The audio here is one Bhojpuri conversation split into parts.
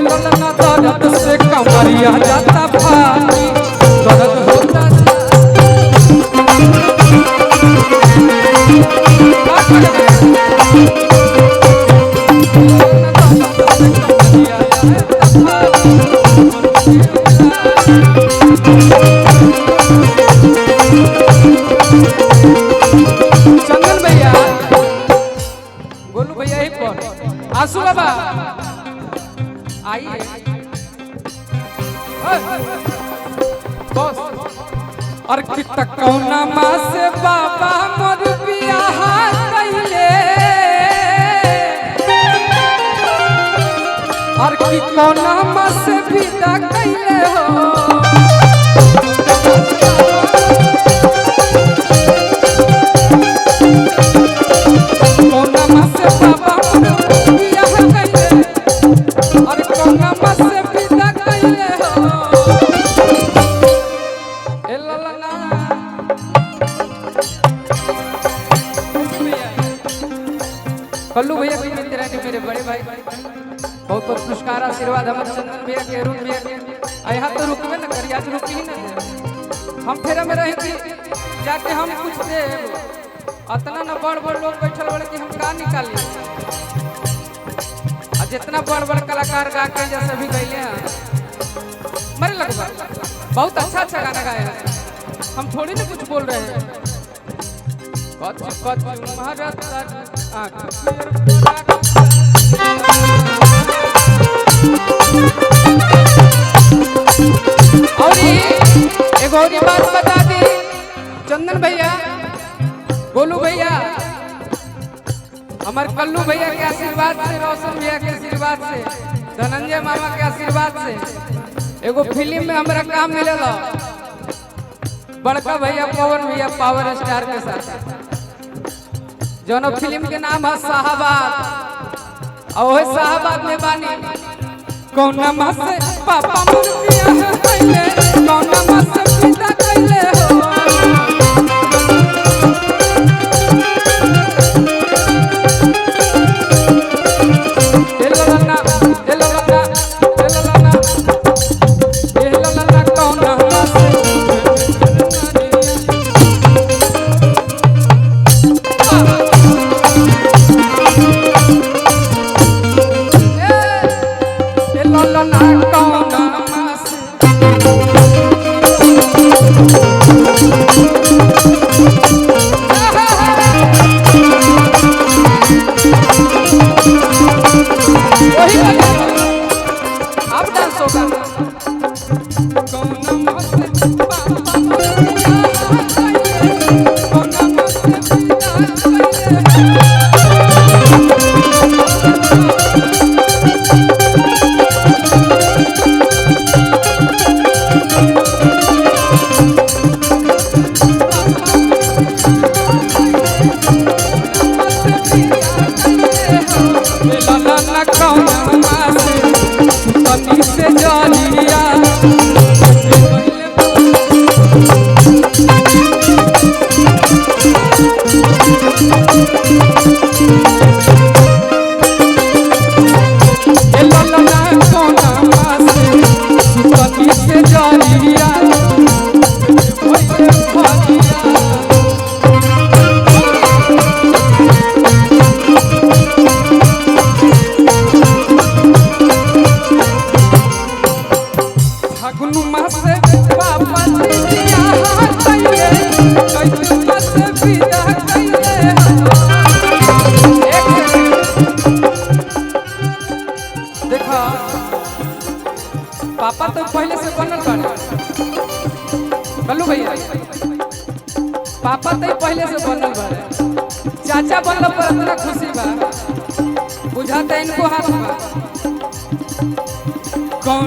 ललना दर्द से कमरिया जाता पानी दर्द होता चंदन भैया गोलू भैया ही कौन आंसू बाबा आइए बस और कितना कौना माँ से बाबा मोर बियाह कइले और कि कौना माँ से विदा कइले हो कौना माँ से बाबा मोर बियाह कइले और कौना माँ से विदा कइले हो ए ललना कल्लू भैया की मित्र हैं मेरे बड़े भाई बहुत बहुत पुरस्कार आशीर्वाद हमारे चंदन भैया के अरुण भैया के यहाँ तो रुकवे न करिए आज रुकी ही न दे हम फेरा में रहे कि जाके हम कुछ दे अतना न बड़ बड़ लोग बैठल बड़े कि हम का निकाली और जितना बड़ बड़ कलाकार गा के जैसे भी गईले हैं मरे लगभग बहुत अच्छा अच्छा गाना गाए हैं हम थोड़ी ना कुछ बोल रहे हैं कच कच महारत और एक और बात बता दी चंदन भैया गोलू भैया हमारे कल्लू भैया के आशीर्वाद से रोशन भैया के आशीर्वाद से धनंजय मामा के आशीर्वाद से एगो फिल्म में हमारा काम मिलेला बड़का भैया पवन भैया पावर स्टार के साथ जोनो फिल्म के नाम है साहबाद और वही साहबाद में बानी कौना माँ से पापा मोर बियाह कइले कौना माँ से विदा कइले हो ए ललना कौना माँ से अब डांस होगा से जालिया से जालिया देखा पापा तो पहले से बनल बारे कल्लू भैया पापा तो पहले से बनल बारे चाचा बनल पर इतना खुशी बा बुझाता इनको हाथ बा कौन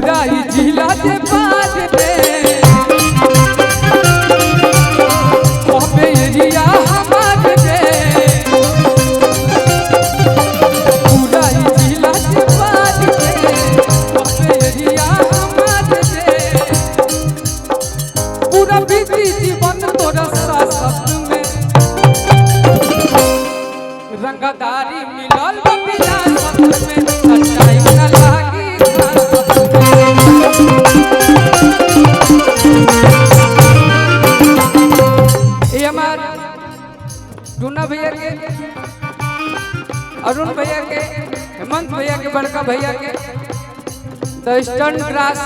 पूरा ही जिला जे बाज दे एरिया हमार दे पूरा ही जिला जे बाज दे एरिया हमार दे पूरा बीती जीवन तोरा साथ में रंगदारी मिलल बिना सत में सच्चाई न लागी ये हमार टूना भैया के अरुण भैया के हेमंत भैया के बड़का भैया के द स्टर्न ग्रास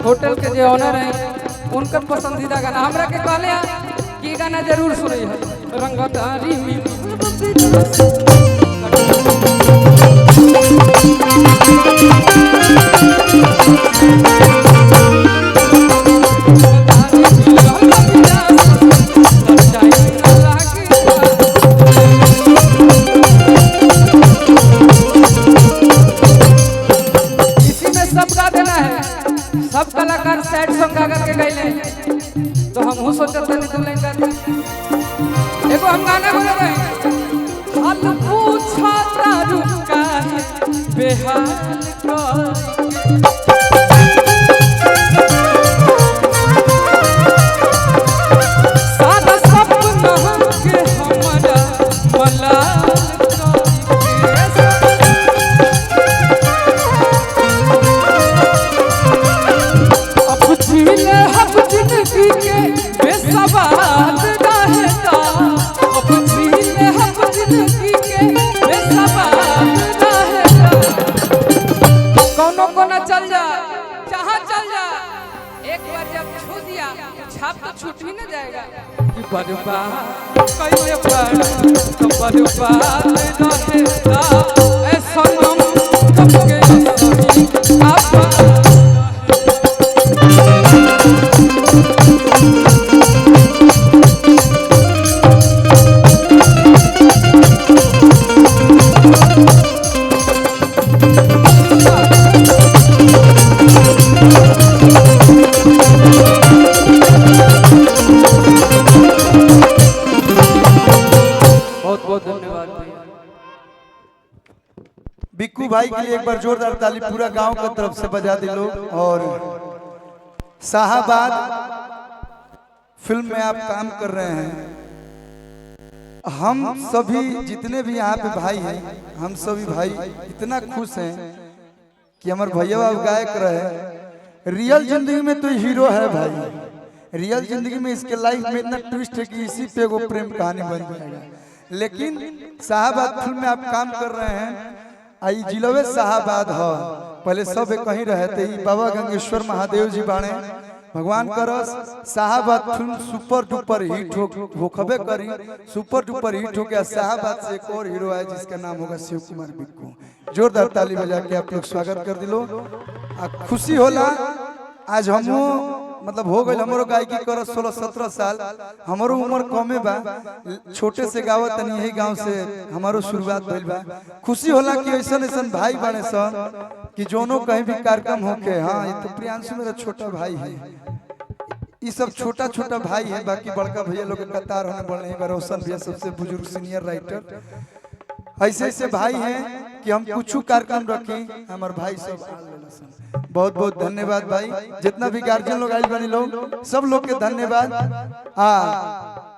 होटल के जो ऑनर हैं उनका पसंदीदा गाना हमरा के कहले कि गाना जरूर सुने है रंगदारी में सब कलाकार सैड सॉन्ग गा के गईले तो हम सोचत नहीं तू लाइन गा एगो हम गाना बोलबे हाल पूछा तारू काहे बेहाल सादा सपना के हमरा मलाल बेसवाल रहता अब जीने हम जिंदगी के बेसवाल रहता कोनो न चल जा जहाँ चल जा एक बार जब छू दिया छाप तो छूट ही न जाएगा कि बर्बाद कइले बर्बाद रहता ऐसा नाम कब के सही आपा बिक्कू भाई के लिए एक बार जोरदार ताली पूरा गांव की तरफ से बजा दे लोग। और शाहबाद फिल्म में आप काम कर रहे हैं, हम सभी जितने भी यहाँ पे भाई हैं, हम सभी भाई इतना खुश हैं कि हमारे भैया बाबू गायक रहे। रियल जिंदगी में तो हीरो है भाई, रियल जिंदगी में इसके लाइफ में इतना ट्विस्ट है कि इसी पे वो प्रेम कहानी बन जाएगा। लेकिन शाहबाद फिल्म में आप काम कर रहे हैं, आई जिलवे शाहबाद हो पहले सब कहीं रहते ही बाबा गंगेश्वर महादेव जी बाणे भगवान करस Shahbad film super duper hit हो खबे करी, सुपर डुपर हिट हो गया। शाहबाद से एक और हीरो है जिसका नाम होगा शिव कुमार बिक्कू। जोरदार ताली बजा के आप लोग स्वागत कर दिलो। खुशी होला आज हम मतलब हो गए हमारो गायकी कर 16-17 साल, हमारो उम्र कमे बा, छोटे से गावत तनी यही गांव से हमारो शुरुआत भइल बा। खुशी होला कि ऐसन ऐसन भाई बने सन कि जोनो कहीं भी कार्यक्रम होके, हाँ ये तो प्रियांशु मेरा छोटा भाई है, ये सब छोटा छोटा भाई है, बाकी बड़का भैया लोग के कतार होने बढ़ नहीं। रोशन भैया सबसे बुजुर्ग सीनियर राइटर, ऐसे ऐसे भाई हैं कि हम कुछ कार्यक्रम रखें हमारे भाई सब। बहुत बहुत धन्यवाद भाई, जितना भी गार्जियन लोग आए बनी लोग सब लोग के धन्यवाद। हाँ